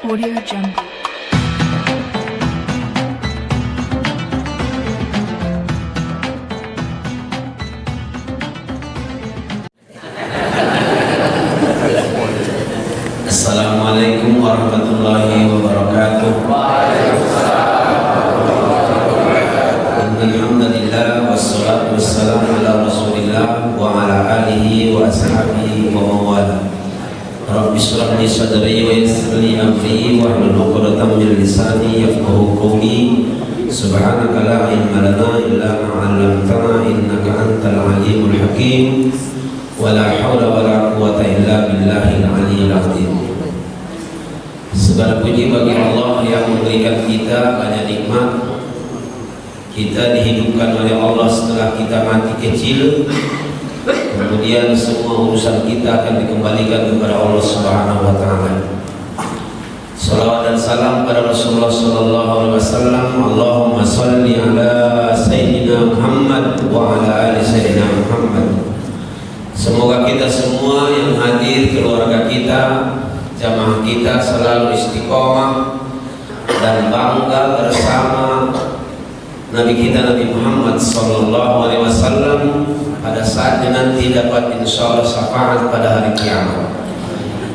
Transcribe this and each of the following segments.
Audio Jungle. Assalamualaikum warahmatullahi wabarakatuh. Alhamdulillah wassalatu wassalamu ala Rasulillah wa ala alihi wa ashabihi wa mawala. Rabbi shrah li sadri wa yassir li amri wa hlul 'uqdatam min lisani yafqahu qawli. Subhanaka la ilma lana illa ma 'allamtana innaka antal alimul hakim. Wa la haula wa la quwwata illa billahil aliyyil azim. Segala puji bagi Allah yang memberikan kita banyak nikmat. Kita dihidupkan oleh Allah setelah kita mati kecil. Kemudian semua urusan kita akan dikembalikan kepada Allah Subhanahu wa taala. Salawat dan salam pada Rasulullah sallallahu alaihi wasallam. Allahumma shalli ala sayyidina Muhammad wa ala ali sayyidina Muhammad. Semoga kita semua yang hadir, keluarga kita, jamaah kita selalu istiqomah dan bangga bersama Nabi kita Nabi Muhammad sallallahu alaihi wasallam pada saatnya nanti dapat insyaallah syafaat pada hari kiamat.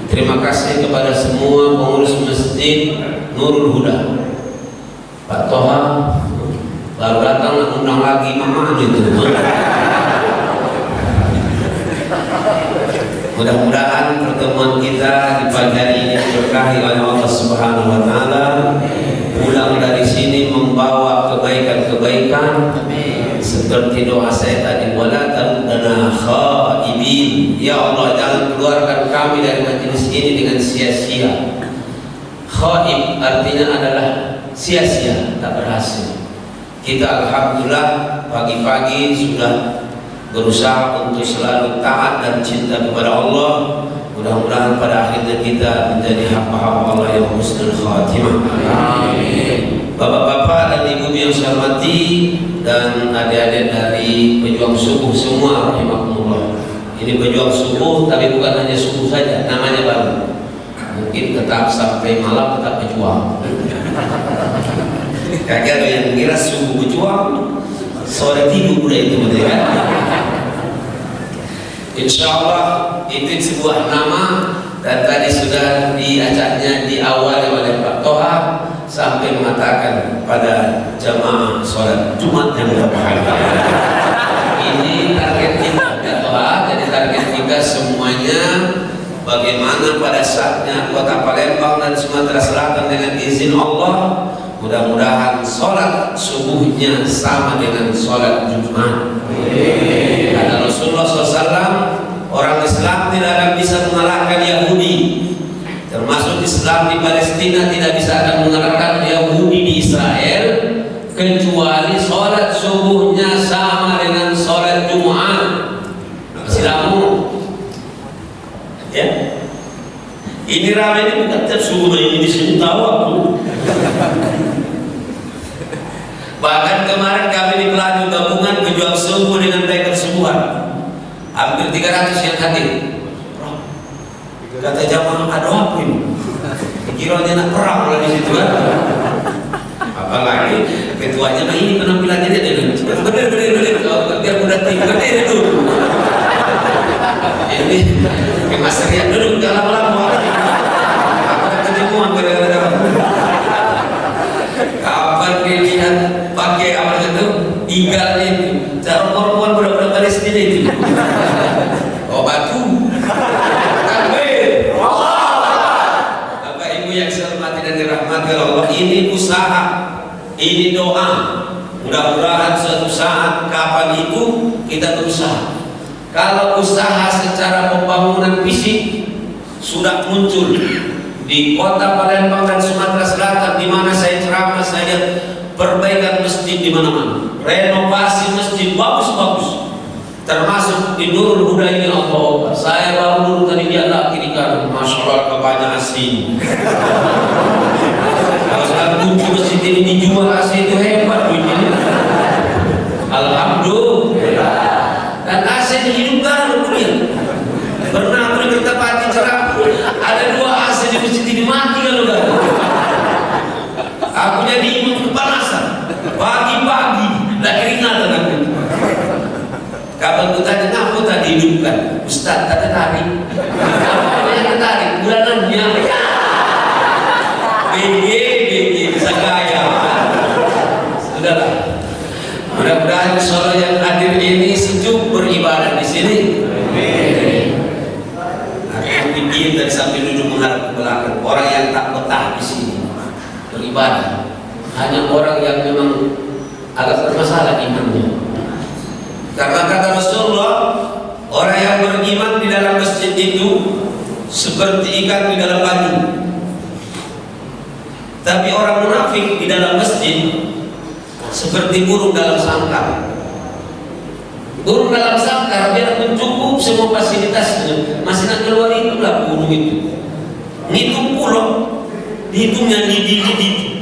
Terima kasih kepada semua pengurus Masjid Nurul Huda. Pak Toha baru datang undang lagi mama itu. Mudah-mudahan pertemuan kita di pagi hari ini diberkahi oleh Allah Subhanahu wa taala. Pulang dari sini membawa kebaikan-kebaikan. Seperti doa saya tadi, wala tarudana khaibin. Ya Allah, jangan keluarkan kami dari majelis ini dengan sia-sia. Khaib artinya adalah sia-sia, tak berhasil. Kita alhamdulillah pagi-pagi sudah berusaha untuk selalu taat dan cinta kepada Allah. Mudah-mudahan pada akhirnya kita menjadi hamba-hamba Allah yang husnul khatimah. Amin. Bapak-bapak dan ibu yang saya hormati dan adik-adik dari pejuang subuh semua, rahimakumullah. Ini pejuang subuh, tapi bukan hanya subuh saja, namanya baru. Mungkin tetap sampai malam tetap pejuang. Kagak ada yang mengira subuh pejuang, sore tidur udah itu betul kan? Insyaallah itu sebuah nama dan tadi sudah diajaknya diawali oleh Pak Toha sampai mengatakan pada jamaah sholat Jumat yang berbahagia. Ini target kita Pak Toha, jadi target kita semuanya bagaimana pada saatnya Kota Palembang dan Sumatera Selatan dengan izin Allah mudah-mudahan sholat subuhnya sama dengan sholat Jumat. Karena Rasulullah SAW, orang Islam tidak akan bisa mengalahkan Yahudi, termasuk Islam di Palestina tidak bisa akan mengalahkan Yahudi di Israel, kecuali sholat subuhnya sama dengan sholat Jumat. Islamu, ya? Ini ramai ini bukan tiap subuh ini di sini tahu aku. Bahkan kemarin kami di Pelaju gabungan pejuang subuh dengan Tiger Subuhan, hampir 300 yang hadir. Kata jamaah, ada apa ini? Dikiranya nak perang lah di situ kan? Apalagi ketuanya, nah ini penampilannya dia dulu. Bener, biar mudah tidur dia dulu. Ini Mas Rian dulu, jangan lama-lama. Aku kejemuan gara-gara. Kapan dilihat pakai apa itu igalnya itu cara perempuan budak-budak Palestina itu batu takbir. Bapak ibu yang saya hormati dan dirahmati Allah, ini usaha, ini doa. Mudah-mudahan suatu saat kapan itu kita berusaha. Kalau usaha secara pembangunan fisik sudah muncul di Kota Palembang dan Sumatera Selatan, di mana saya ceramah, saya lihat perbaikan masjid di mana-mana, renovasi masjid bagus-bagus, termasuk di Nurul Huda ini. Allah, saya baru dulu tadi dia laki di kanan, masya Allah kebanyakan asli. Kalau sudah muncul masjid ini dijual asli itu hebat begini. Alhamdulillah. Dan AC dihidupkan kemudian. Pernah aku di Kertapati ceramah, ada 2 AC di masjid ini mati kalau enggak. saudara yang hadir ini sejuk beribadah di sini. Aku pikir dari sampai duduk menghadap ke belakang, orang yang tak betah di sini beribadah hanya orang yang memang agak bermasalah imannya. Karena kata Rasulullah, orang yang beriman di dalam masjid itu seperti ikan di dalam banyu. Tapi orang munafik di dalam masjid seperti burung dalam sangkar. Burung dalam sangkar biarpun cukup semua fasilitasnya, masih nak keluar itulah burung itu. Ngitung pulau, dihitungnya lidi-lidi.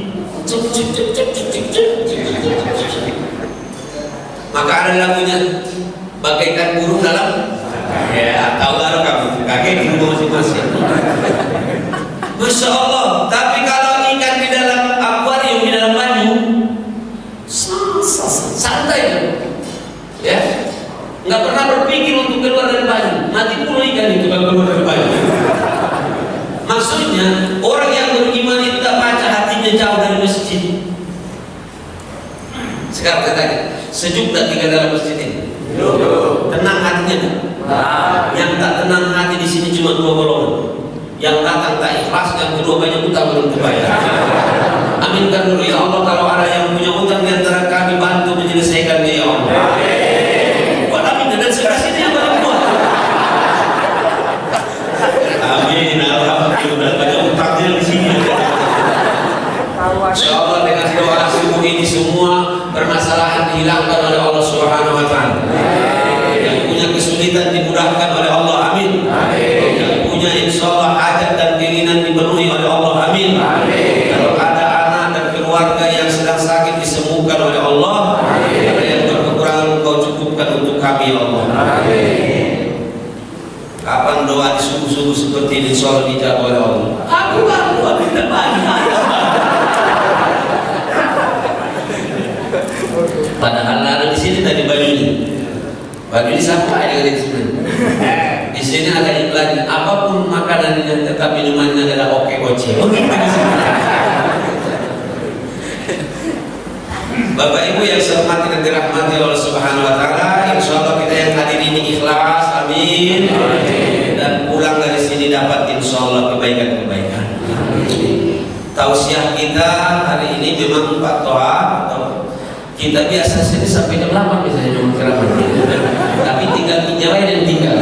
Maka ada lagunya, bagaikan burung dalam, ya tahu baru kamu, kakek di rumah masing-masing. Masya Allah. Tapi kalau ikan di dalam akuarium, di dalam banyu, santai, ya, nggak pernah berpikir untuk keluar dari banyu. Mati pula ikan itu kalau keluar dari banyu. Maksudnya orang yang beriman itu tak baca hatinya jauh dari masjid. Sekarang katakan, sejuk tak tinggal dalam masjid ini? Tenang hatinya tak? Yang tak tenang hati di sini cuma dua golongan. Yang datang tak ikhlas, yang kedua banyak utang belum terbayar. Aminkan dulu ya Allah, kalau ada yang punya utang di antara kami, bantu menyelesaikan ya Allah. Buat amin dan sebelah sini yang banyak buat. Amin, alhamdulillah banyak utangnya di sini. Insyaallah dengan doa subuh ini semua permasalahan dihilangkan oleh Allah Subhanahu wa taala. Yang punya kesulitan dimudahkan oleh Allah, amin. Yang punya insyaallah hajat dan keinginan dipenuhi oleh Allah, amin. Kalau ada anak dan keluarga yang sedang sakit disembuhkan oleh Allah. Ada yang berkekurangan Engkau cukupkan untuk kami ya Allah. Kapan doa di subuh-subuh seperti ini insyaallah dijawab oleh Allah. Aku doa tidak banyak. Padahal ada di sini tadi baju ini sampai dengan di sini. Di sini ada iklan, apapun makanannya tetap minumannya adalah oke oce. Bapak Ibu yang saya hormati dan dirahmati Allah Subhanahu wa taala, insyaallah kita yang hadir ini ikhlas, amin. Dan pulang dari sini dapat insyaallah kebaikan-kebaikan. Tausiah kita hari ini memang Pak Toha atau kita biasa sini sampai jam 8 misalnya cuma ceramah. Tapi tinggal pinjawai dan tinggal.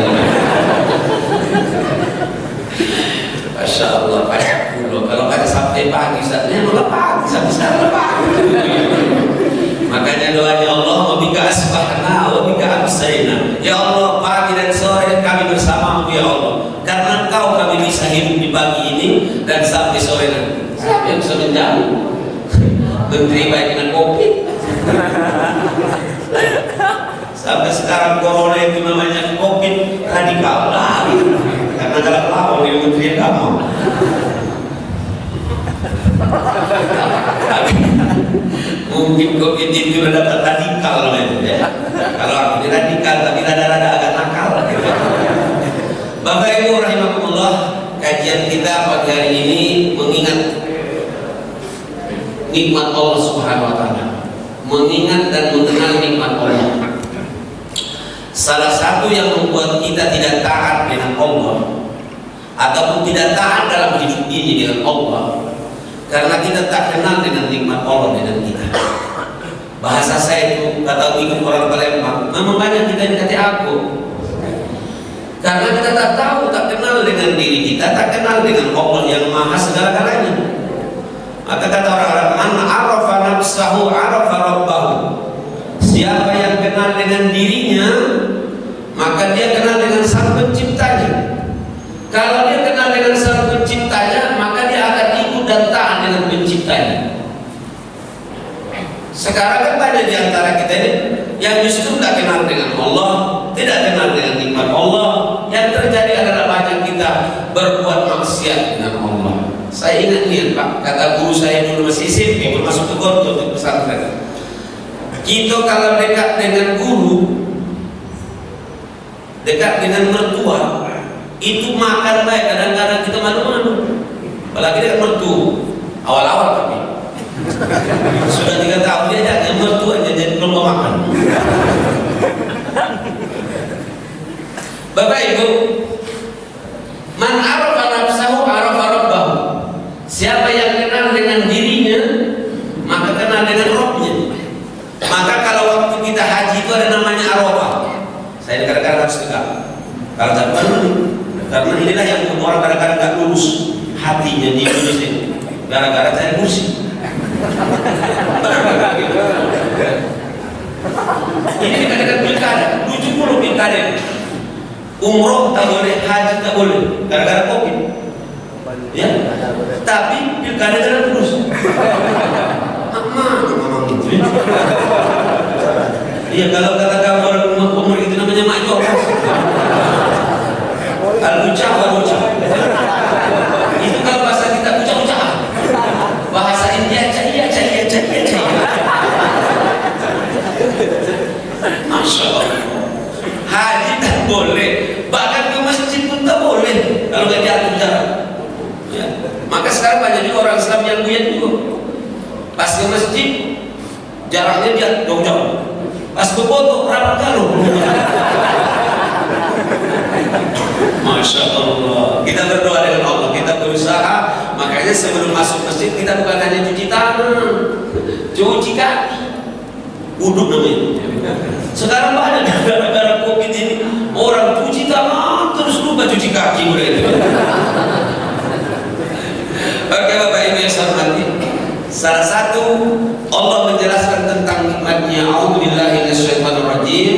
Masya Allah, banyak pulau. Kalau ada sampai pagi, saatnya malah pagi, sampai sekarang pagi. Makanya doanya Allah, wabika asbahna, wabika amsayna. Ya Allah, pagi dan sore kami bersamamu ya Allah. Karena Engkau kami bisa hidup di pagi ini dan sampai sore nanti. Siapa yang bisa menjamin? Menteri baik dengan kopi. Sampai sekarang corona itu namanya COVID radikal lah, karena galak lawan yang menteri agama. Mungkin COVID itu udah dapat radikal ya. Kalau aku ini radikal tapi rada-rada agak nakal. Bapak Ibu rahimakumullah, kajian kita pagi hari ini mengingat nikmat Allah Subhanahu wa taala. Mengingat dan mengenal nikmat Allah. Salah satu yang membuat kita tidak taat dengan Allah ataupun tidak taat dalam hidup ini dengan Allah, karena kita tak kenal dengan nikmat Allah dengan kita. Bahasa saya itu kata ikut orang Palembang, memang banyak kita dikati aku. Karena kita tak tahu, tak kenal dengan diri kita, tak kenal dengan Allah yang maha segala-galanya. Maka kata orang-orang, man arafa nafsahu arafa rabbahu. Siapa yang kenal dengan dirinya, maka dia kenal dengan sang penciptanya. Kalau dia kenal dengan sang penciptanya, maka dia akan ikut dan taat dengan penciptanya. Sekarang kan banyak di antara kita ini yang justru tidak kenal dengan Allah, tidak kenal dengan nikmat Allah. Yang terjadi adalah banyak kita berbuat maksiat dengan Allah. Saya ingat nih Pak, kata guru saya dulu masih SMP, masuk ke Gonto untuk pesantren. Kita kalau dekat dengan guru, dekat dengan mertua, itu makan baik. Kadang-kadang kita malu-malu, apalagi dekat mertua. Awal-awal tapi Sudah 3 tahun dia jajan, mertuanya jadi belum mau makan. Bapak Ibu, man arafa nafsahu arafa rabbahu. Siapa yang kenal dengan dirinya, maka kenal dengan Rabbnya. Maka kalau waktu kita haji itu ada namanya Arafah. Saya kadang-kadang harus tegak. Kalau tak perlu, karena inilah yang orang kadang-kadang tak lurus hatinya di Indonesia. Gara-gara saya kursi. Ini dikatakan pilkada, 70 pilkada. Umroh tak boleh, haji tak boleh, gara-gara Covid. Ya, tapi pilkada jalan terus. Iya, kalau kata kabar umur itu namanya makjor. Al-Ucah wal-Ucah. Itu kalau bahasa kita ucah-ucah. Bahasa India cahaya. Masya Allah. Haji tak boleh, bahkan ke masjid pun tak boleh kalau nggak diatur jarak. Ya. Maka sekarang banyak juga orang Islam yang buyat juga. Pas ke masjid jaraknya dia jauh-jauh. Pas ke foto rapat galuh. Masya Allah. Kita berdoa dengan Allah, kita berusaha. Makanya sebelum masuk masjid kita bukan hanya cuci tangan, cuci kaki, wudhu namanya. Sekarang banyak gara-gara Covid ini orang cuci tangan terus lupa cuci kaki mulai itu. Oke Bapak Ibu yang saya hormati, salah satu Allah menjelaskan tentang nikmatnya. A'udzubillahi minasyaitonirrajim.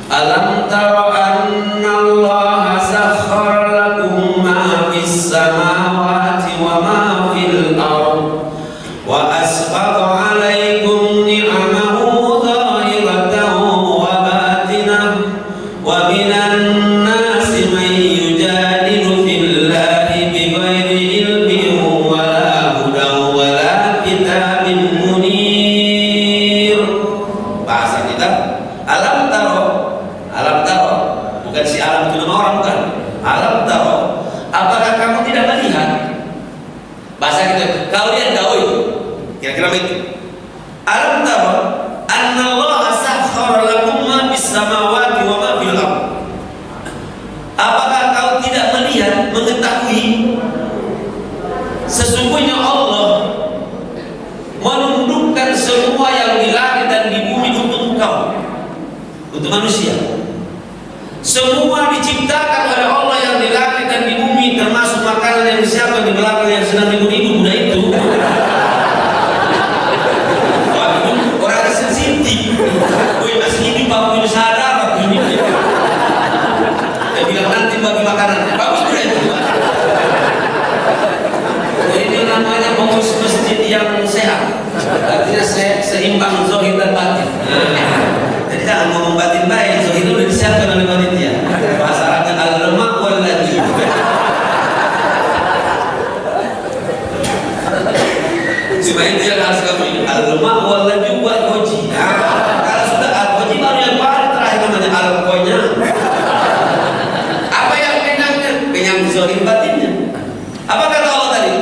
Alam tara annallaha sakhkhara lakum ma fis samawati wa ma fil ardh wa asbagha 'alaikum ni'amahu dhahiratan wa batinah wa minan nasi man yujadilu fillahi bighairi ilmin wala hudan wala kitabin munir. Bahasa kita alam taro, bukan si alam itu nama orang, bukan. Alam taro, apakah kamu tidak melihat? Bahasa kita, kau lihat gaul, kira-kira begitu. Alam taro, annallaha sakhkhara lakum ma bis samawati wa ma fil ardh. Apakah kau tidak melihat, mengetahui sesungguhnya Allah menundukkan semua yang di langit dan di bumi untuk engkau, untuk manusia. Semua diciptakan oleh Allah yang di langit dan di bumi, termasuk makanan yang disiapkan di belakang yang sedang diibu-ibu muda itu. Waduh, orang sensitif. Gue masih hidup, aku ini sadar, aku ini. Dia bilang nanti bagi makanannya, bagus muda itu. Ini namanya pengurus masjid yang sehat. Artinya seimbang zahir dan batin. Jadi jangan ngomong batin baik, zahir itu sudah disiapkan oleh panitia. Bahasa Arabnya al-lemak wal laju. Cuma itu yang harus kamu ingat, al-lemak wal laju wal koji. Kalau sudah al-koji baru yang paling terakhir namanya al-konya. Apa yang kenyangnya? Kenyang zahir batinnya. Apa kata Allah tadi?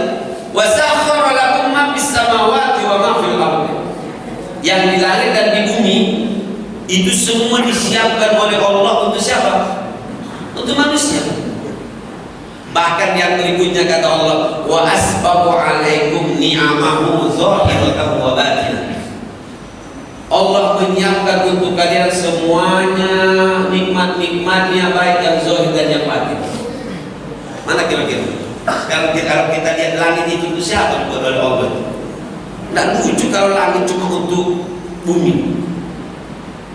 Wa sakhkhara lakum ma fis samawati wa ma fil ardh. Yang di langit dan di bumi itu semua disiapkan oleh Allah untuk siapa? Untuk manusia. Bahkan yang berikutnya kata Allah, wa asbagha 'alaikum ni'amahu zahiratan wa batinah. Allah menyiapkan untuk kalian semuanya nikmat-nikmatnya, baik yang zahir dan yang batin. Mana kira-kira? Sekarang kalau kita lihat langit itu siapa dibuat oleh Allah? Tidak lucu kalau langit cuma untuk bumi.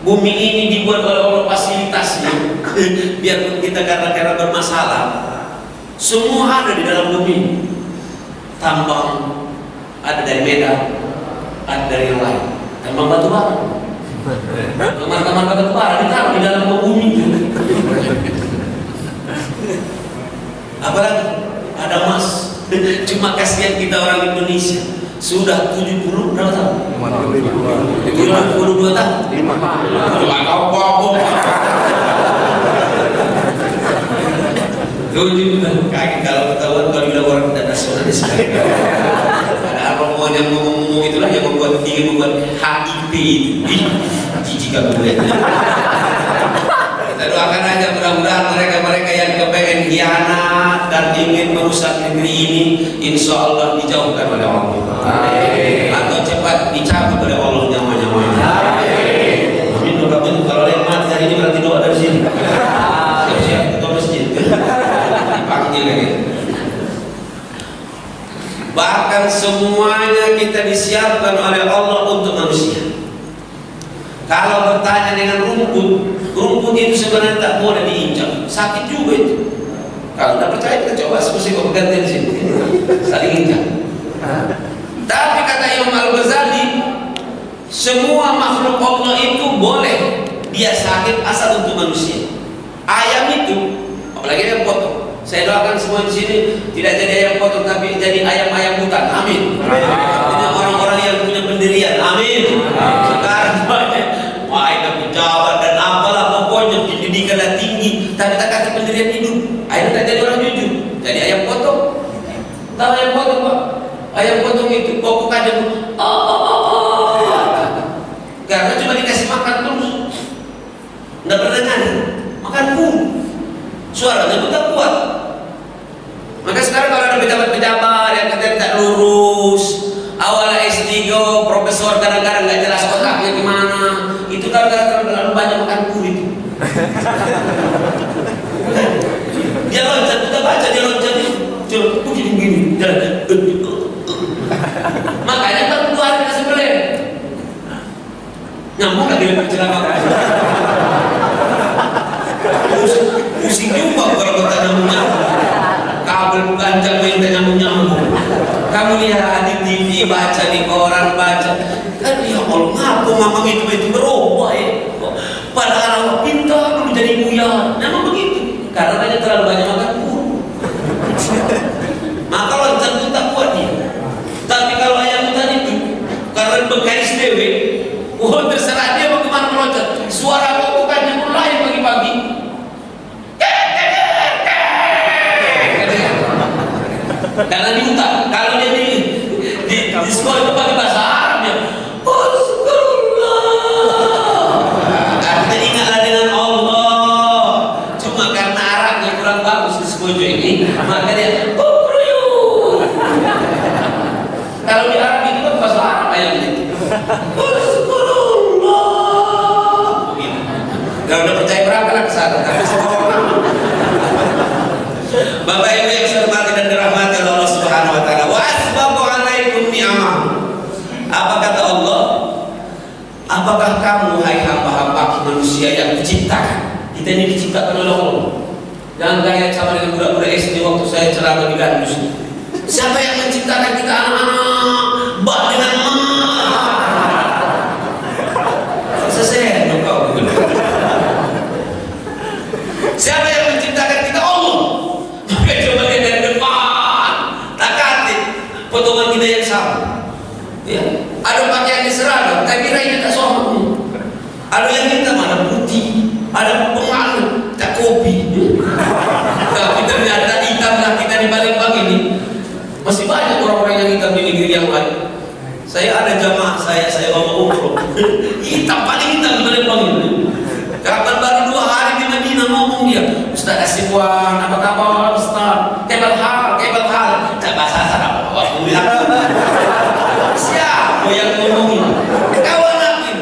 Bumi ini dibuat oleh Allah fasilitasnya. Biarpun kita kadang-kadang bermasalah, semua ada di dalam bumi. Tambang ada dari Medan, ada dari yang lain. Tambang batu bara, kamar-kamar batu bara ditaruh di dalam bumi. Apalagi ada emas. Cuma kasihan kita orang Indonesia, sudah 70 berapa tahun? 72 tahun. 5. Kaki kalau ketahuan kalau bilang orang tidak nasionalis. Ada apa mau yang ngomong umum itulah yang membuat HIP itu. Jijik aku lihat. Kita doakan aja mudah-mudahan mereka-mereka yang kepengen khianat dan ingin merusak negeri ini, insya Allah dijauhkan oleh Allah. Atau cepat dicabut oleh Allah nyawa-nyawanya. Amin. Kalau lihat mati hari ini berarti doa dari sini. Siap-siap ketua masjid. Dipanggil lagi. Bahkan semuanya kita disiapkan oleh Allah untuk manusia. Kalau bertanya dengan rumput itu sebenarnya tak boleh diinjak, sakit juga itu. Kalau tidak percaya kita coba seperti kau ganti di sini, saling injak. Tapi kata Imam Al-Ghazali, semua makhluk Allah itu boleh dia sakit asal untuk manusia. Ayam itu, apalagi ayam potong. Saya doakan semua di sini tidak jadi ayam potong tapi jadi ayam-ayam hutan. Amin. Artinya orang-orang yang punya pendirian. Amin. Sekarang banyak ayam pejabat dan apalah pokoknya pendidikan tinggi tapi tak kasih pendirian hidup. Ayam tak jadi orang jujur. Jadi ayam potong. Tahu ayam potong Pak? Ayam potong itu pokok aja. Karena cuma dikasih makan terus. Tidak pernah nyanyi. Makan pun. Suaranya pun tak kuat. Maka sekarang kalau ada pejabat-pejabat yang katanya tak lurus, awalnya S3, profesor kadang-kadang nggak jelas otaknya gimana, itu kadang-kadang terlalu banyak makan kulit. Dia loncat, kita baca dia loncat, coba begini-begini, jalan. Makanya tak keluar ke sebelah. Nyambung lagi dengan ceramah. Pusing juga kalau kita nyambung-nyambung. Kabel panjang minta nyambung-nyambung. Kamu lihat di TV, baca di koran, baca. Kan ya Allah, ngaku mamang itu berubah ya. Padahal Allah pintar dulu jadi buyar. Memang begitu. Karena dia terlalu banyak makan pun. Maka loncat itu tak kuat dia. Tapi kalau ayam hutan itu, karena berkais dewe, terserah dia mau kemana meloncat. Suara kokokannya pun lain pagi-pagi. Karena di hutan, kalau dia di sekolah itu pakai bahasa Arab ya. Artinya ingatlah dengan Allah. Cuma karena Arabnya kurang bagus di sekolah ini, maka dia kalau di Arab itu kan bahasa Arab ayam itu. Kalau udah percaya berangkatlah ke sana. Bapak Ibu yang saya hormati dan dirahmati Allah Subhanahu wa taala. Wa asbaqu alaikum ni'amah. Apa kata Allah? Apakah kamu hai hamba-hamba manusia yang diciptakan? Kita ini diciptakan oleh Allah. Jangan kayak sama dengan budak-budak SD waktu saya ceramah di Gandus. Siapa yang menciptakan kita anak-anak? Bah dengan ma. Selesai dong kau. Siapa yang menciptakan kita? Allah. Coba lihat dari depan, takati potongan kita yang sama. Ya, ada pakaian yang seragam, tapi kira tak sama. Ada yang hitam, ada putih, ada pemalu, tak kopi. Tapi ternyata hitam lah kita di Palembang ini. Masih banyak orang-orang yang hitam di negeri yang lain. Saya ada jamaah saya bawa umroh. Hitam paling hitam di Palembang ini. Kapan baru 2 hari di Madinah ngomong dia, Ustaz Asibuan, apa kabar Ustaz? Kebal hal, tak bahasa Arab. Waktu bilang, siapa yang ngomongin? Kawan aku,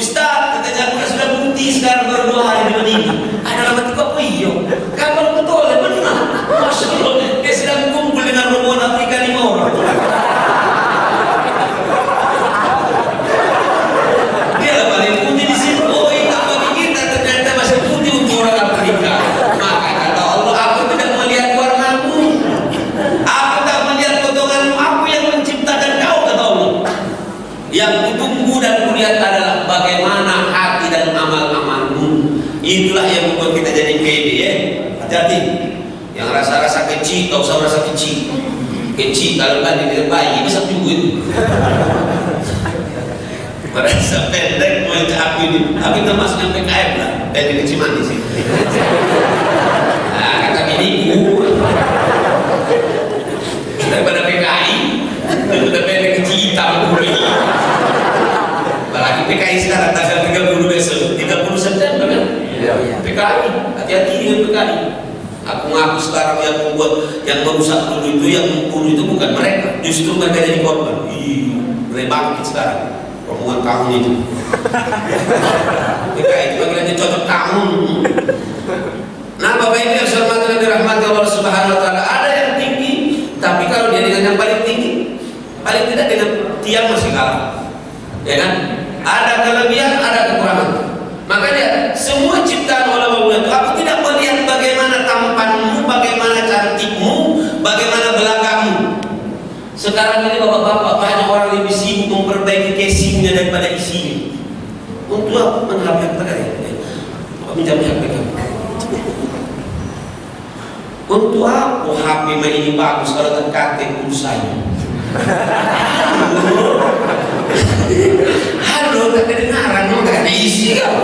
Ustaz, katanya aku sudah putih sekarang baru 2 hari di Madinah. Ada lama tiba apa iya? Kapan betul? Benar. Masya Allah, dia sedang kumpul dengan rombongan Afrika 5 orang. Dia lah paling putih di sini. Maka kata Allah, aku tidak melihat warnamu, aku tak melihat potonganmu, aku yang menciptakan kau, kata Allah. Yang kutunggu dan kulihat adalah bagaimana hati dan amal-amalmu. Itulah yang membuat kita jadi pede ya. Hati-hati. Yang rasa-rasa kecil, tak usah rasa kecil. Kecil kalau banding dengan bayi bisa juga itu. Merasa pendek mau ke api ini, tapi termasuk yang PKM lah, dari kecil manis sih. Nah kata biniku, daripada PKI, daripada pendek kecil hitam kulit. PKI sekarang tanggal 30 besok, 30 September kan? Iya. PKI, hati-hati dengan PKI. Aku ngaku sekarang yang membuat, yang merusak dulu itu, yang membunuh itu bukan mereka, justru mereka jadi korban. Mulai bangkit sekarang rombongan kamu itu. PKI itu bagiannya cocok kamu. Nah, Bapak Ibu yang saya hormati dan dirahmati Allah Subhanahu wa taala, ada yang tinggi, tapi kalau dia dengan yang paling tinggi, paling tidak dengan tiang masih kalah. Ya kan? Ada kelebihan, ada kekurangan. Makanya semua ciptaan Allah itu, aku tidak melihat bagaimana tampanmu, bagaimana cantikmu, bagaimana belakangmu. Sekarang ini bapak-bapak banyak orang lebih sibuk memperbaiki casingnya daripada isinya. Untuk apa menghapus tadi? Minjam HP kamu. Untuk apa HP ini bagus kalau terkatik pulsanya? Halo, tak kedengaran, tak ada isi kamu.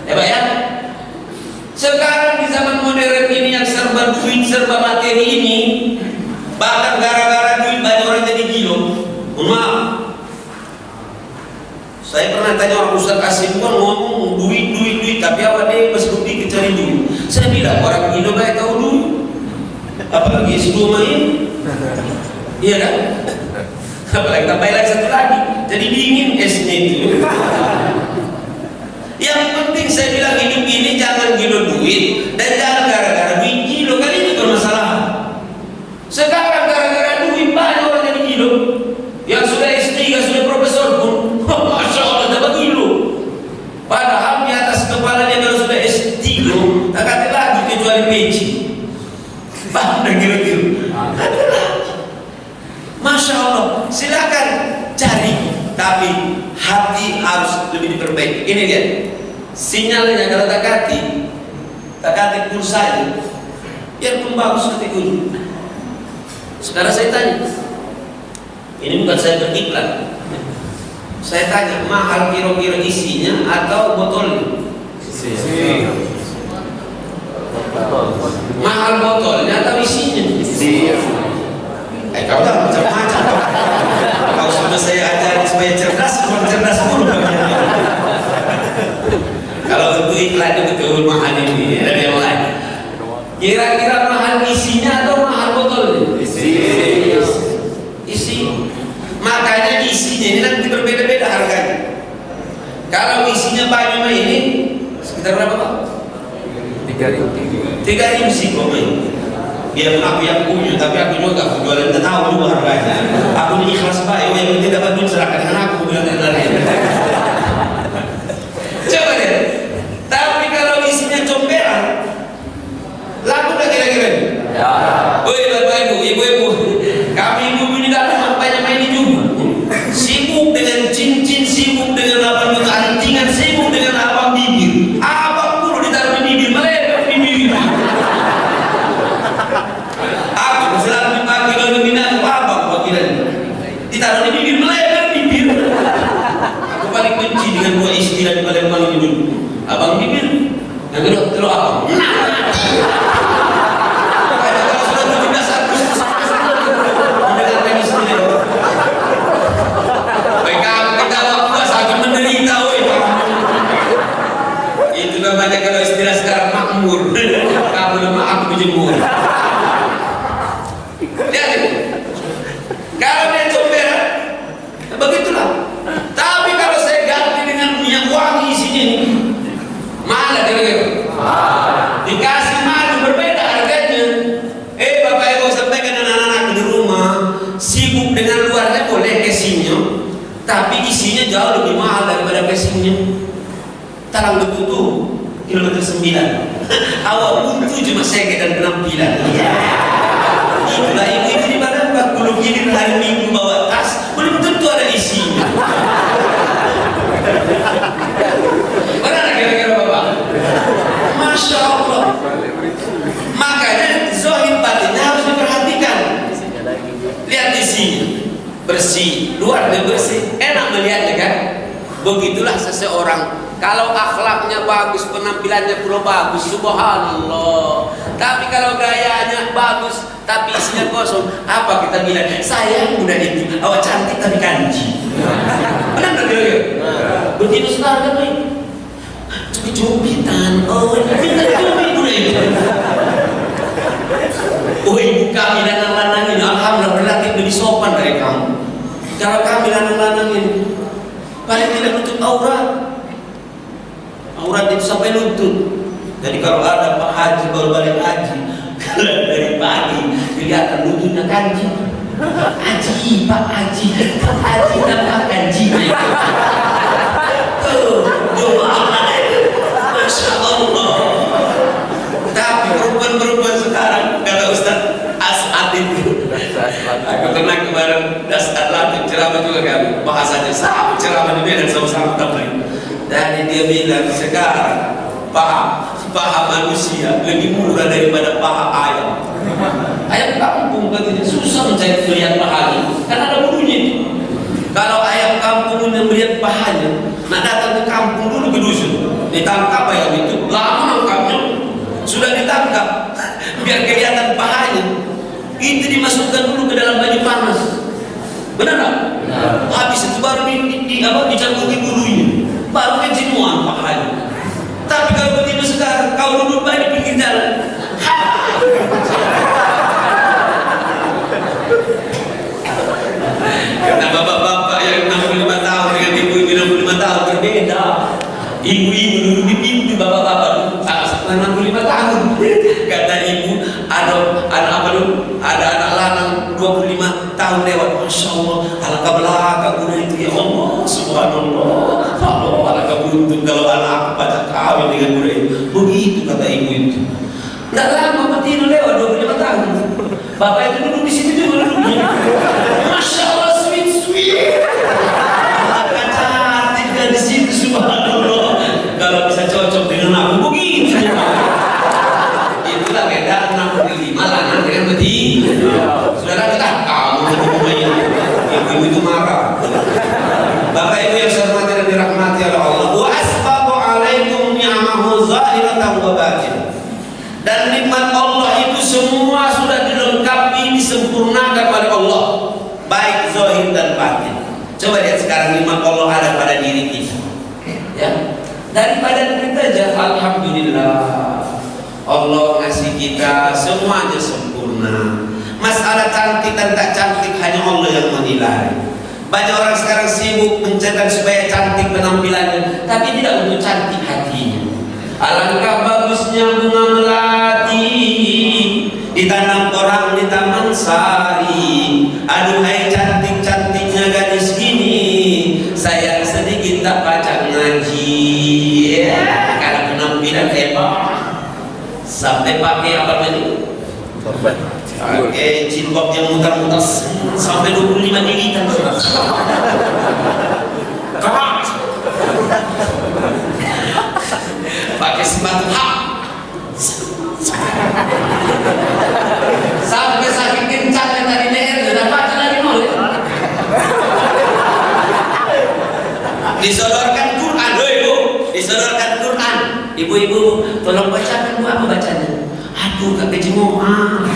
Ya Pak ya. Sekarang di zaman modern ini yang serba duit, serba materi ini, bahkan gara-gara duit banyak orang jadi gila. Maaf, saya pernah tanya orang Ustaz Asim pun ngomong duit, tapi apa dia masih bukti cari duit. Saya bilang orang gila baik tahu duit, apalagi S2 main. Iya kan? Apalagi tambah lagi satu lagi, jadi dingin esnya itu. Yang penting saya bilang hidup ini jangan gila duit dan jangan gara-gara duit gila, kan ini permasalahan. Sekarang gara-gara duit banyak orang jadi gila. Yang sudah S3, sudah profesor pun, masya Allah dapat gila. Padahal di atas kepalanya kalau sudah S3, tak ada lagi kecuali PC. Bang, gila-gila. Ada lagi. Masya Allah, silakan cari, tapi hati harus lebih diperbaiki. Ini dia sinyalnya, kalau tak pulsanya biar bagus kategori. Sekarang saya tanya, ini bukan saya beriklan, saya tanya, mahal kira-kira isinya atau botolnya? Mahal botolnya atau isinya? Kau tak macam-macam. Kau sudah saya ajari supaya cerdas, bukan cerdas pun. Kalau untuk iklan itu betul mahal ini, ada yang lain. Kira-kira mahal isinya atau mahal botolnya? Isi. Makanya isinya ini nanti berbeda-beda harganya. Kalau isinya banyak ini sekitar berapa Pak? 3.000 sih kok ini. Biarpun aku yang punya, tapi aku juga gak jualan, tak tahu juga harganya. Aku ini ikhlas baik, yang penting dapat duit serahkan dengan aku, bilang yang lain. Coba deh. Tapi kalau isinya comberan, laku tak kira-kira? Ya. Woi bapak ibu, ibu-ibu, kami ibu ini gak ada banyak main juga. Sibuk dengan cincin, sibuk dengan apa itu antingan, sibuk dengan abang bibir. Abang perlu ditaruh di bibir, melebar di bibir. Aku selalu dipakai kalau minat abang bagian ditaruh di bibir, melebar bibir. Aku paling benci dengan dua istilah di Palembang ini dulu, abang bibir, yang kedua telur abang. Kalau sudah 17 Agustus mendengarkan istilah baik kamu ketawa puas, aku menderita. Itu namanya kalau istilah sekarang makmur. Kamu lemah, aku dijemur. Lihat, kalau dia comberan, begitulah. Tapi kalau saya ganti dengan minyak wangi isinya ini, mana kira-kira? Dikasih madu berbeda harganya. Bapak ibu sampaikan anak-anak di rumah, sibuk dengan luarnya boleh casingnya, tapi isinya jauh lebih mahal daripada casingnya. Tarang betul kilometer 9. Awak buntu cuma seket dan penampilan. Itulah ibu-ibu di mana 40 kilo hari Minggu bawa tas, belum tentu ada isinya. Mana kira-kira Bapak? Masya Allah. Makanya zahir batinnya harus diperhatikan. Lihat isinya bersih, luarnya bersih, enak melihatnya kan? Begitulah seseorang. Kalau akhlaknya bagus, penampilannya pula bagus, subhanallah. Tapi kalau gayanya bagus, tapi isinya kosong, apa kita bilang? Sayang muda itu, awak cantik tapi kanji. Benar nggak kira-kira? Begitu sekarang kan baik. Cubit-cubitan, oh cubit-cubit udah itu. Oh ibu kami lanang-lanangin, alhamdulillah relatif lebih sopan dari kamu. Kalau kami lanang-lanangin, paling tidak nutup aurat. Aurat itu sampai lutut. Jadi kalau ada Pak Haji baru balik haji, kalau dari pagi kelihatan lututnya kanji. Haji, Pak Haji, Pak Haji, Pak Kanji. Masya Allah. Tapi perempuan-perempuan sekarang kata Ustaz As'ad itu, aku pernah kemarin As'ad Latif ceramah juga kami, bahasanya sama ceramah di Medan sama-sama tabligh. Dan dia bilang sekarang paha manusia lebih murah daripada paha ayam. Ayam kampung katanya susah mencari melihat pahanya karena ada bulunya itu. Kalau ayam kampung melihat pahanya, nak datang ke kampung dulu ke dusun, ditangkap ayam itu, lama nangkapnya sudah ditangkap, biar kelihatan pahanya, itu dimasukkan dulu ke dalam baju panas. Benar tak? Habis itu baru dicampuki bulunya, baru kejenuhan pahanya. Tapi kalau begitu sekarang, kau duduk baik di pinggir jalan. Karena bapak-bapak yang 65 tahun dengan ibu-ibu 65 tahun berbeda. Ibu-ibu duduk di pintu, bapak-bapak 65 tahun. Kata ibu, ada anak lanang 25 tahun lewat. Masya Allah, alangkah belakang guna itu ya Allah, subhanallah. Allah alangkah beruntung kalau anak aku baca kawin dengan guna itu. Begitu kata ibu itu. Nggak lama betina lewat 25 tahun. Bapak itu duduk di situ juga duduknya. Masya Allah, sweet. Alangkah cantik di situ, subhanallah. Kalau bisa cocok dengan aku begitu. Itulah beda 65 lanang dengan betina. Saudara kita kamu ibu itu marah. Bapak ibu yang saya hormati dan dirahmati oleh Allah, wa asbaqu alaikum ni'amahu zahiratan wa batinah. Dan nikmat Allah itu semua sudah dilengkapi, disempurnakan oleh Allah, baik zahir dan batin. Coba lihat sekarang nikmat Allah ada pada diri kita, ya. Daripada kita aja, alhamdulillah Allah ngasih kita semuanya sempurna. Masalah cantik dan tak cantik hanya Allah yang menilai. Banyak orang sekarang sibuk mencetak supaya cantik penampilannya, tapi tidak untuk cantik hatinya. Alangkah bagusnya bunga melati ditanam orang di taman sari. Aduhai cantik-cantiknya gadis ini, sayang sedikit tak baca ngaji, ya, karena penampilan hebat. Sampai pakai apa tadi? Pakai jilbab yang muter-muter sampai 25 lilitan. Keras. Pakai sepatu hak sampai saking kencangnya tadi leher sudah baca lagi nulis. Disodorkan Quran, ibu, disodorkan Quran. Ibu-ibu tolong bacakan, bu, apa bacanya? Aduh, kak kejenguan.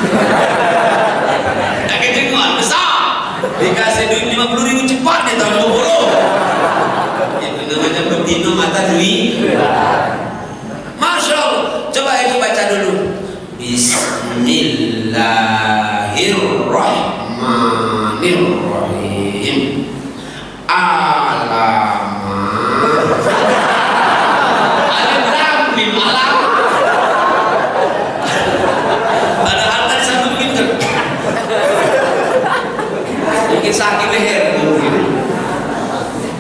Kak kejenguan besar. Dikasih duit 50.000 cepat dia tahun 20. Itu namanya betina mata duit. Masya Allah. Coba ibu baca dulu. Bismillahirrahmanirrahim. Alif lam mim alam. Padahal tadi satu begitu. Mungkin sakit leher.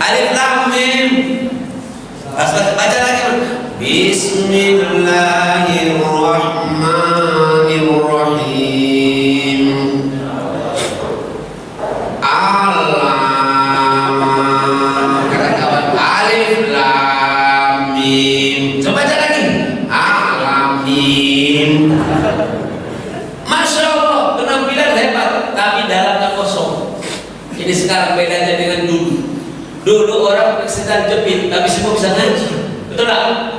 Alif lam mim. Baca lagi. Bismillahirrahmanirrahim. Alama. Kawan-kawan, alif lam mim. Coba baca lagi. Alam mim. Masya Allah, penampilan hebat, tapi dalamnya kosong. Ini sekarang bedanya dengan dulu. Dulu orang sedang jepit, tapi semua bisa ngaji. Betul tak?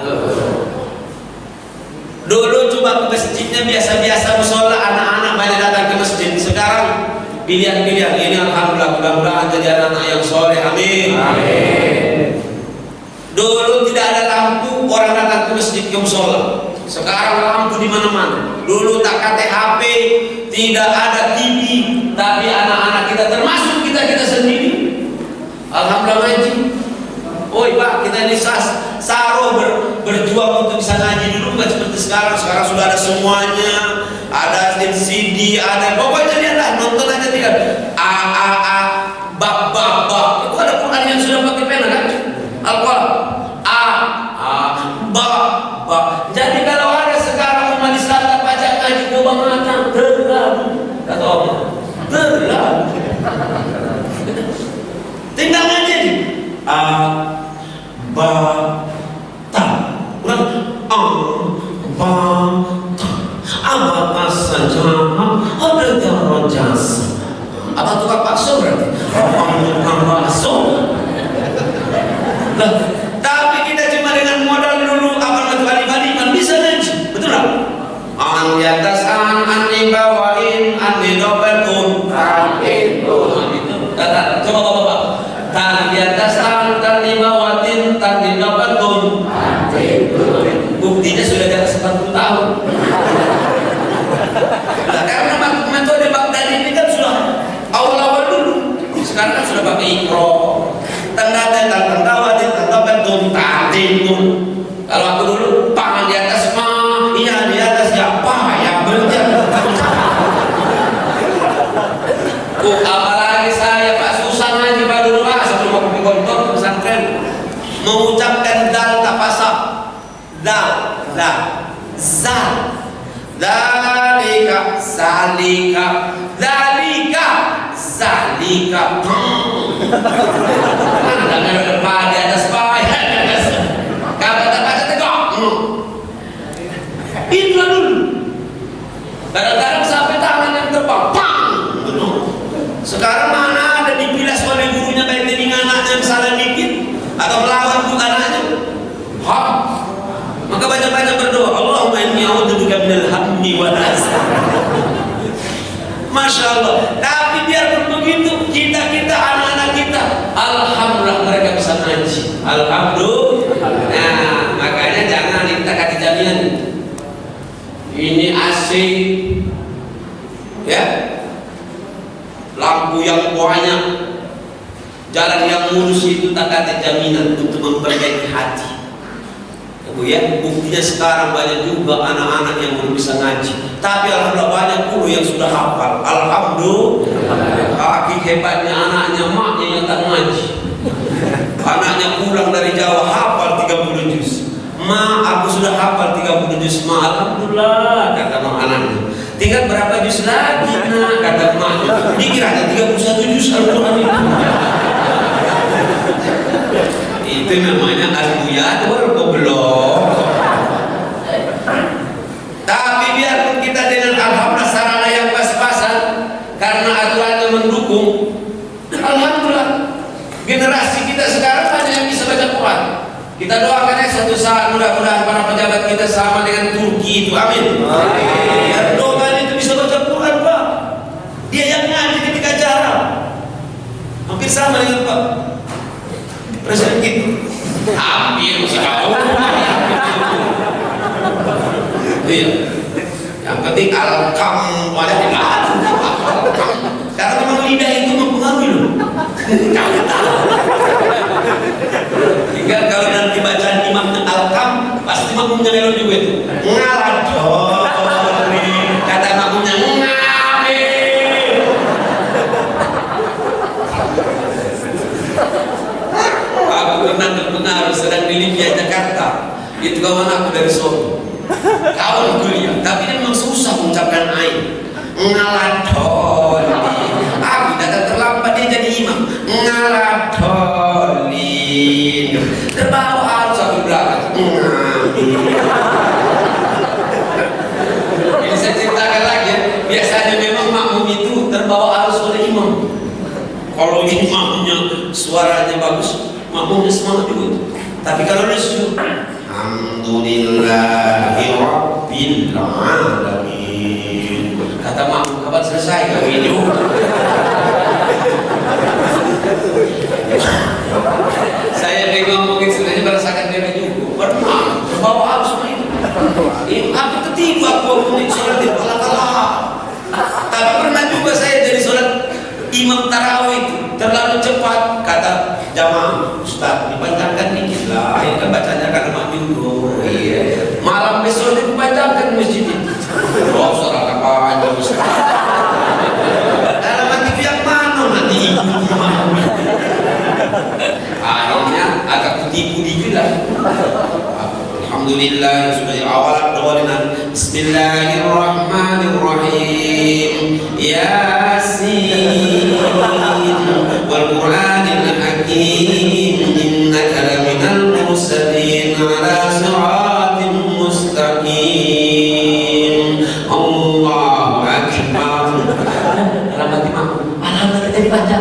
Dulu cuma ke masjidnya biasa-biasa, musola, anak-anak banyak datang ke masjid. Sekarang pilihan-pilihan ini. Alhamdulillah, mudah-mudahan jadi anak-anak yang soleh, amin. Amin. Dulu tidak ada lampu, orang datang ke masjid ke musola. Sekarang lampu di mana-mana. Dulu tak kata HP, tidak ada TV, tapi anak-anak kita termasuk kita sendiri, alhamdulillah ngaji. Oi Pak, kita ini saro berjuang untuk bisa ngaji. Dulu bukan seperti sekarang. Sekarang sudah ada semuanya, ada CD, ada pokoknya dia lah nonton aja dia. Bab. Itu ada Quran yang sudah pakai pena kan? Al-Quran. Ba. Jadi kalau ada sekarang umat Islam tak pajak ngaji ke Bangatan, terlalu. Kata Allah, terlalu. Tinggal ngaji. Bata. Ulang. Bata. Apa saja ada darajat. Apa tukang bakso berarti? Tukang bakso. Nah, tapi kita cuma dengan modal dulu apa balik bisa ngaji, betul tak? An di atas an di bawain an di dobelun itu. Kata coba bapak. Tan di atas tan di bawatin tan di dobelun itu. Buktinya sudah di atas 40 tahun. Nah, karena metode Baghdadi ini kan sudah awal-awal dulu. Sekarang kan sudah pakai ikro. Kalau aku dulu pangan di atas iya di atas ya yang berjalan. Apalagi saya Pak susah ngaji Pak dulu Pak sebelum aku ke kantor pesantren mengucapkan dal tak pasang dal zal dalika zalika mana ada depan di atas kapan tak baca tegak itulah dulu. Kadang-kadang sampai tangan yang terbang pang. Sekarang mana ada dipilas oleh gurunya baik telinga anaknya yang salah dikit atau melawan anaknya. Maka banyak-banyak berdoa, Allahumma inni a'udzubika minal hammi wal hazan. Masya Allah. Tapi biarpun begitu, kita anak-anak kita, alhamdulillah mereka bisa ngaji. Alhamdulillah. Nah, makanya jangan kita kasih jaminan. Ini AC, ya, lampu yang banyak, jalan yang mulus itu tak ada jaminan untuk memperbaiki hati. Ya, buktinya sekarang banyak juga anak-anak yang belum bisa ngaji. Tapi alhamdulillah banyak puluh yang sudah hafal. Alhamdulillah. Kaki hebatnya anaknya, maknya yang tak ngaji. Anaknya pulang dari Jawa hafal 30 juz. Ma, aku sudah hafal 30 juz. Ma, alhamdulillah, kata mak anaknya. Tinggal berapa juz lagi, nak, kata maknya. Dikiranya 31 juz Al-Quran itu. Itu namanya al-buyat wal goblok. Tapi biarpun kita dengan alhamdulillah sarana yang pas-pasan karena aturannya mendukung, alhamdulillah generasi kita sekarang banyak yang bisa baca Quran. Kita doakan ya suatu saat mudah-mudahan para pejabat kita sama dengan Turki itu, amin. Biar doa itu bisa baca Quran Pak. Dia yang ngaji ketika jarang, hampir sama dengan Pak Presiden kita. Hampir masih kau. Iya. Yang penting alkam wadah ilah. Karena memang lidah itu mempengaruhi loh. Kamu tahu. Tinggal kalau nanti bacaan imamnya alkam, pasti makmumnya melo juga itu. Ngalador. Kata makmumnya ngabe. Aku pernah terpengaruh sedang di Libya Jakarta. Itu kawan aku dari Solo. Kawan kuliah, tapi dia memang susah mengucapkan ain. Ngaladoli. Aku datang terlambat dia jadi imam. Ngaladoli. Terbawa harus aku belakang. Ini saya ceritakan lagi ya. Biasanya memang makmum itu terbawa arus oleh imam. Kalau imamnya suaranya bagus, makmumnya semangat juga. Tapi kalau lesu, alhamdulillahi rabbil alamin. Kata makmum, kapan selesai kau ini? Saya ngomongin sebenarnya merasakan dia juga. Pernah bawa aku semua itu. Hampir ketiba aku ngomongin sholat di kalah. Tapi pernah juga saya jadi sholat imam tarawih itu terlalu cepat, kata jamaah, Ustaz dipanjangkan dikit lah, ini kan bacanya kan lemah juga. Iya. Malam besok dipanjangkan masjid itu. Oh, suara kapan Ustaz? Dalam hati yang mana nanti ibu imam? Akhirnya agak ketipu dikit lah. Alhamdulillah sudah awal awalnya. Bismillahirrahmanirrahim. Yasin wal Qur'anil Hakim innaka laminal mursalin ala siratin mustaqim. Allahu akbar. Alamat imam. Alamat tadi baca.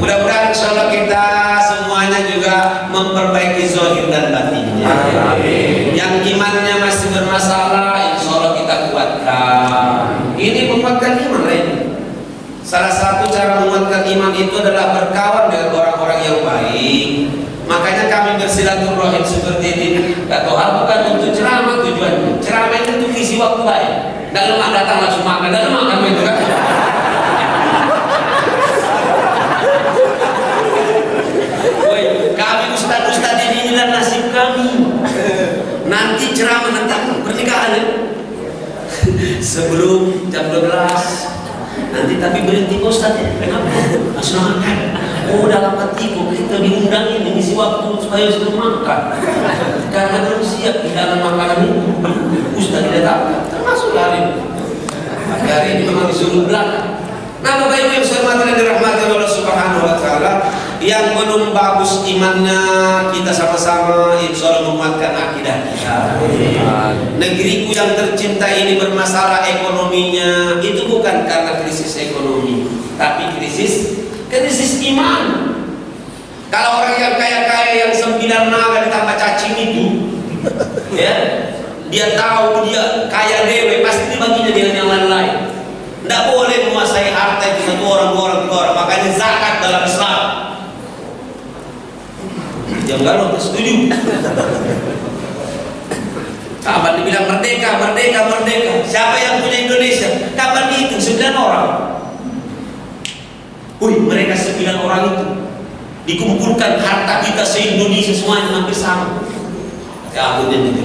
Mudah-mudahan insyaallah kita semuanya juga memperbaiki zahir dan batinnya. Yang imannya masih bermasalah, insyaallah kita kuatkan. Ini menguatkan iman, salah satu cara menguatkan iman itu adalah berkawan dengan orang-orang yang baik. Makanya kami bersilaturahim seperti ini. Atau hal bukan untuk ceramah tujuannya. Ceramah itu untuk isi waktu baik. Tidak lemah datang langsung makan, tidak lemah kamu itu kan. Kami ustaz-ustaz ini inilah nasib kami. Nanti ceramah tentang pernikahan sebelum jam 12. Nanti tapi berhenti ustaz ya. Kenapa? Langsung makan. Oh, dalam hatiku kita diundang ini ngisi waktu supaya sebelum makan. Karena belum siap di dalam makanan ini. Ustaz tidak tahu. Termasuk hari ini memang disuruh belakang. Nah, Bapak Ibu yang saya hormati dan dirahmati Allah Subhanahu wa taala, yang belum bagus imannya kita sama-sama insyaallah menguatkan akidah kita. Negeriku yang tercinta ini bermasalah ekonominya, itu bukan karena krisis ekonomi, tapi krisis iman. Kalau orang yang kaya-kaya yang 9 naga ditambah cacing itu, ya, dia tahu dia kaya dewe, pasti dibaginya dengan yang lain-lain. Tidak boleh menguasai harta itu satu orang, dua orang, tiga orang. Makanya zakat dalam Islam. Jangan galau, setuju. Kapan dibilang merdeka, merdeka, merdeka? Siapa yang punya Indonesia? Kapan dihitung 9 orang? Mereka 9 orang itu dikumpulkan harta kita se-Indonesia semuanya hampir sama. Ya aku itu.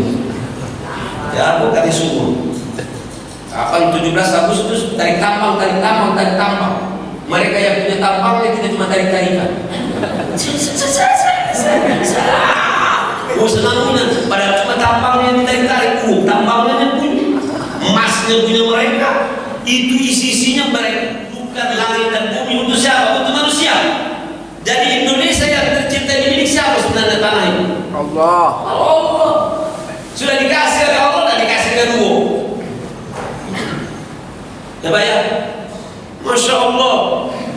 Ya aku kali semua. Kapan 17 Agustus tarik tambang. Mereka yang punya tambangnya kita cuma tarik-tarikan. Senangnya padahal cuma tambangnya yang ditarik-tarik. Tambangnya punya, emasnya punya mereka. Itu isi-isinya mereka. Bukan langit dan bumi untuk siapa? Untuk manusia. Jadi Indonesia yang tercipta ini milik siapa sebenarnya tanah ini? Allah. Sudah dikasih oleh Allah dan dikasih kedua. Ya bayar. Masya Allah.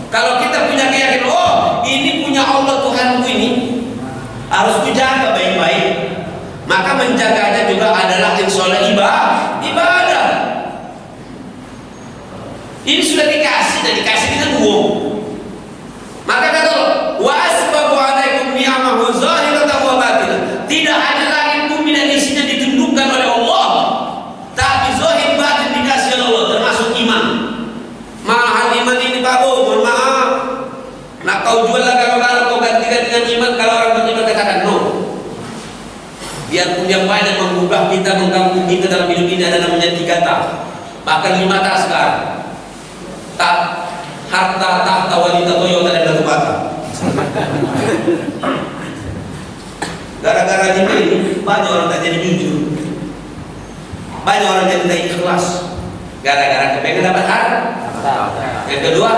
Kalau kita punya keyakinan, ini punya Allah Tuhanku ini, harus dijaga baik-baik. Maka menjaganya juga adalah insyaallah ibadah. Ini sudah dikasih dan dikasih dengan uang. Maka kata Allah, wa asbabu alaikum ni'amahu zahiratan wa batinah. Tidak ada lagi bumi dan isinya ditundukkan oleh Allah, tapi zahir batin dikasih oleh Allah, termasuk iman. Mahal iman ini Pak Bu, mohon maaf. Nah kau jual lah kalau kau gantikan dengan iman. Kalau orang beriman katakan no. Biarpun yang banyak menggugah kita, mengganggu kita dalam hidup ini ada namanya 3 tak. Bahkan 5 tak sekarang. Tak harta, tahta, wanita, Toyota dan batu bata. Gara-gara ini banyak orang tak jadi jujur. Banyak orang jadi tak ikhlas. Gara-gara kepengen dapat harta. Yang kedua,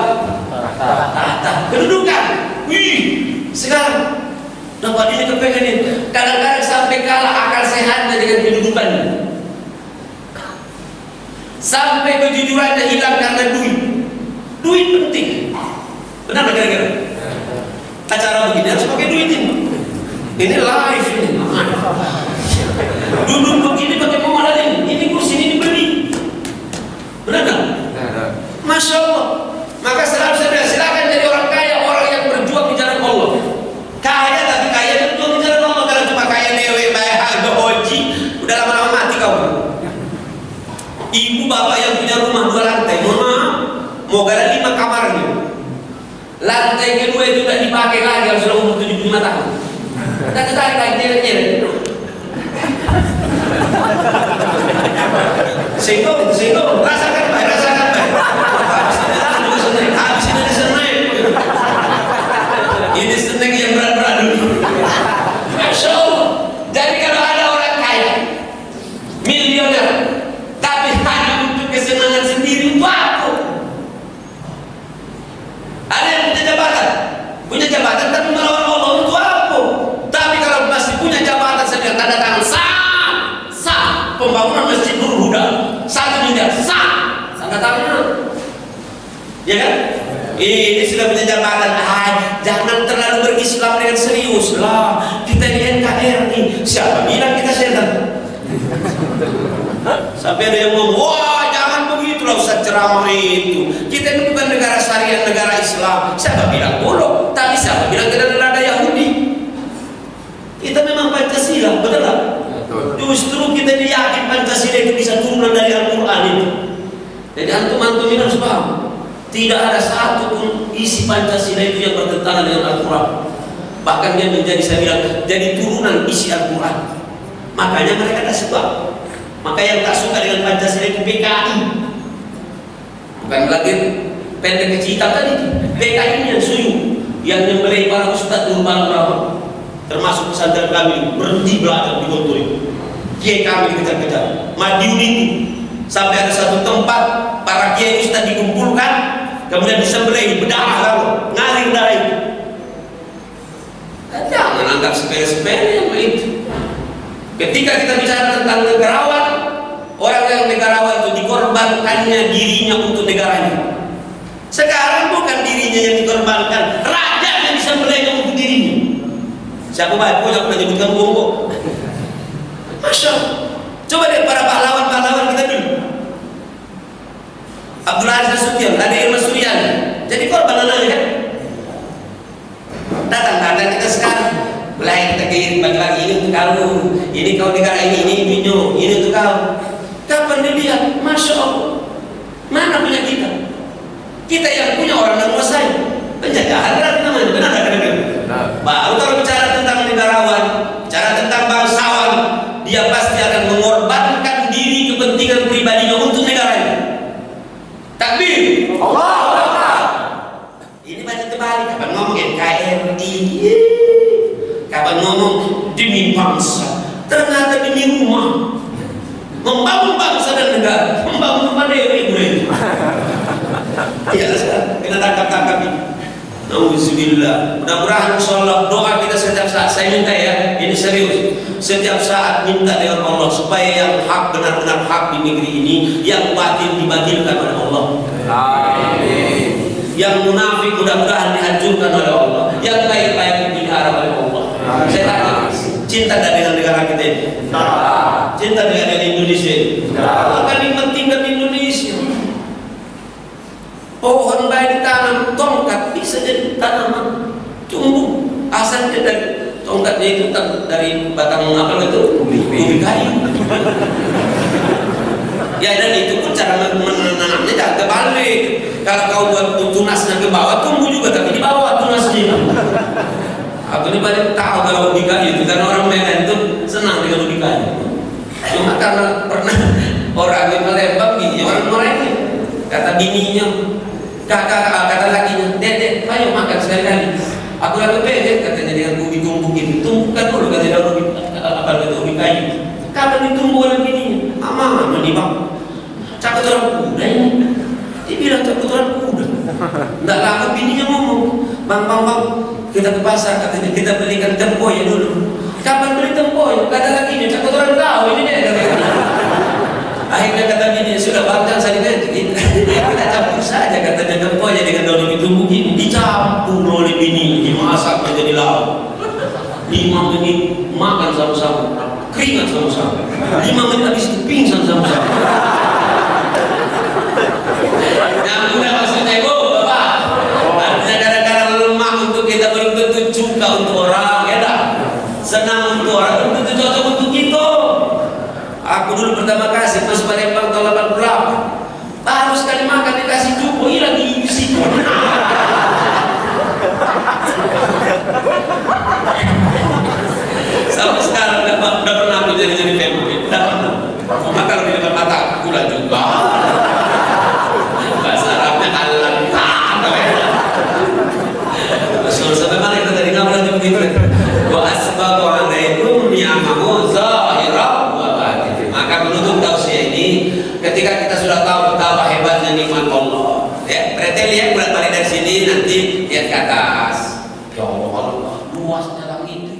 tahta, kedudukan. Sekarang dapat ini kepengen ini. Kadang-kadang sampai kalah akal sehatnya dengan kedudukannya. Sampai kejujurannya hilang karena duit. Duit penting. Benar nggak kira-kira? Acara begini harus pakai duit ini. Ini live ini. Duduk begini pakai memadai, ini kursi ini dibeli. Benar kan? Masya Allah. Maka saudara-saudara, silakan jadi orang kaya, orang yang berjuang di jalan Allah. Kaya tapi kaya berjuang di jalan Allah. Kalau cuma kaya dewe, bayar harga hoji, udah lama-lama mati kau. Ibu bapak yang punya rumah 2 lantai, mohon maaf, mau gara 5 kamarnya. Lantai kedua itu tidak dipakai lagi, harus sudah umur 75 tahun. Kita ketarik lagi nyeret-nyeret. Sehingga rasakan baik, rasakan baik. Habis ini seneng. Ini seneng yang berat-berat dulu. Masya Allah. Jadi kalau ada orang kaya, miliuner, tapi hanya untuk kesenangan sendiri, itu apa? Ada yang punya jabatan tapi melawan Allah, itu apa? Tapi kalau masih punya jabatan saja tanda tangan sah, pembangunan Masjid Nurul Huda 1 miliar sah, tanda tangan. Ya kan? Ini sudah punya jabatan. Jangan terlalu berislam dengan serius lah. Kita di NKRI, siapa bilang kita setan? Sampai ada yang ngomong, wah jangan begitulah Ustaz ceramah itu. Kita ini bukan negara syariat, negara Islam. Siapa bilang bodoh? Tapi siapa bilang kita adalah ada Yahudi? Kita memang Pancasila, betul tak? Justru kita yakin Pancasila itu bisa turunan dari Al-Quran itu. Jadi antum ini harus paham. Tidak ada satu pun isi Pancasila itu yang bertentangan dengan Al-Quran. Bahkan dia menjadi, saya bilang, jadi turunan isi Al-Quran. Makanya mereka tak suka. Maka yang tak suka dengan Pancasila itu PKI. Bukan lagi pendek kecil tadi. PKI ini yang suyu, yang nyembelih para ustadz dulu para ulama. Termasuk pesantren kami berhenti belajar di Gontor itu. Kiai kami dikejar-kejar. Madiun itu sampai ada satu tempat para kiai ustadz dikumpulkan, kemudian disembelih berdarah lalu ngalir darah itu. Jangan anggap sepele-sepele yang itu. Ketika kita bicara tentang negarawan, orang yang negarawan itu dikorbankannya dirinya untuk negaranya. Sekarang bukan dirinya yang dikorbankan, raja yang disembelih untuk dirinya. Siapa baik punya pernah nyebutkan Bongo? Masya Allah. Coba deh para pahlawan-pahlawan kita dulu. Abdul Aziz Nasution, ada Irma Suryani, jadi korban anaknya kan? Datang kita sekarang. Mulai kita kirim bagi-bagi, ini untuk kamu, ini kau negara ini minum, ini untuk kau. Kapan dilihat? Masya Allah. Mana punya kita? Kita yang punya orang yang menguasai. Penjajahan namanya, benar tak? Baru kalau bicara tentang negarawan, bicara tentang bangsawan, dia pasti akan mengorbankan diri kepentingan pribadinya untuk negaranya. Takbir. Allah. Ini macam terbalik. Kapan ngomong NKRI, kapan ngomong demi bangsa, ternyata demi rumah, membangun bangsa dan negara, membangun rumah dewi. Ya, kita tangkap ini. Nauzubillah. Mudah-mudahan insyaallah doa kita setiap saat, saya minta ya, ini serius. Setiap saat minta dengan Allah supaya yang hak benar-benar hak di negeri ini, yang batil dibatilkan oleh Allah. Amin. Yang munafik mudah-mudahan dihancurkan oleh Allah. Yang baik-baik dipelihara oleh Allah. Saya tanya, cinta dengan negara kita ini? Cinta dengan Indonesia ini? Akan dipentingkan Indonesia. Pohon baik ditanam, tongkat bisa jadi tanaman tumbuh. Asalnya dari tongkatnya itu dari batang apa itu? Ubi kayu. Ya, dan itu pun cara menanamnya jangan kebalik. Kalau kau buat tunasnya ke bawah, tumbuh juga tapi di bawah tunasnya. Aku ini balik tahu kalau ubi kayu itu karena orang Medan itu senang dengan ubi kayu. Cuma karena pernah orang di Palembang gini, orang ini kata bininya, kata lakinya, Dede, ayo makan sekali-kali. Aku lagi pengen katanya dengan ubi tumbuk itu, tumbuhkan dulu katanya ubi kayu. Kapan ditumbuh oleh bininya? Mama menibang. Cakap orang kuda ini. Dia bilang cakap orang kuda. Tidak lama bininya ngomong, bang, kita ke pasar katanya kita belikan tempoyak dulu. Kapan beli tempoyak? Kata lakinya, cakap orang tahu ini dia katanya. Akhirnya kata bininya, sudah bangkan saya kita campur saja katanya tempoyak dengan daun ubi tumbuk ini, dicampur oleh bini, dimasak menjadi lauk. 5 menit makan sama-sama. keringat sama-sama. 5 menit habis itu pingsan sama-sama. Nah, udah maksudnya ibu, bapak. Artinya kadang-kadang lemah untuk kita belum tentu suka untuk orang, ya tak? Senang untuk orang, belum tentu cocok untuk kita. Aku dulu pertama kasih masuk Palembang tahun 88. Baru sekali makan dikasih cukup, hilang di isi. Sampai sekarang udah pernah aku jadi family. Udah pernah. Maka kalau di depan mata gula juga. Bahasa Arabnya alam. Rasul sampai mana kita tadi ngapain aja begitu? Wa asbaqu alaikum ni'amahu zahira wa batin. Maka menutup tausiah ini, ketika kita sudah tahu betapa hebatnya nikmat Allah, ya, berarti lihat balik dari sini nanti lihat ke atas. Ya Allah, luasnya langit.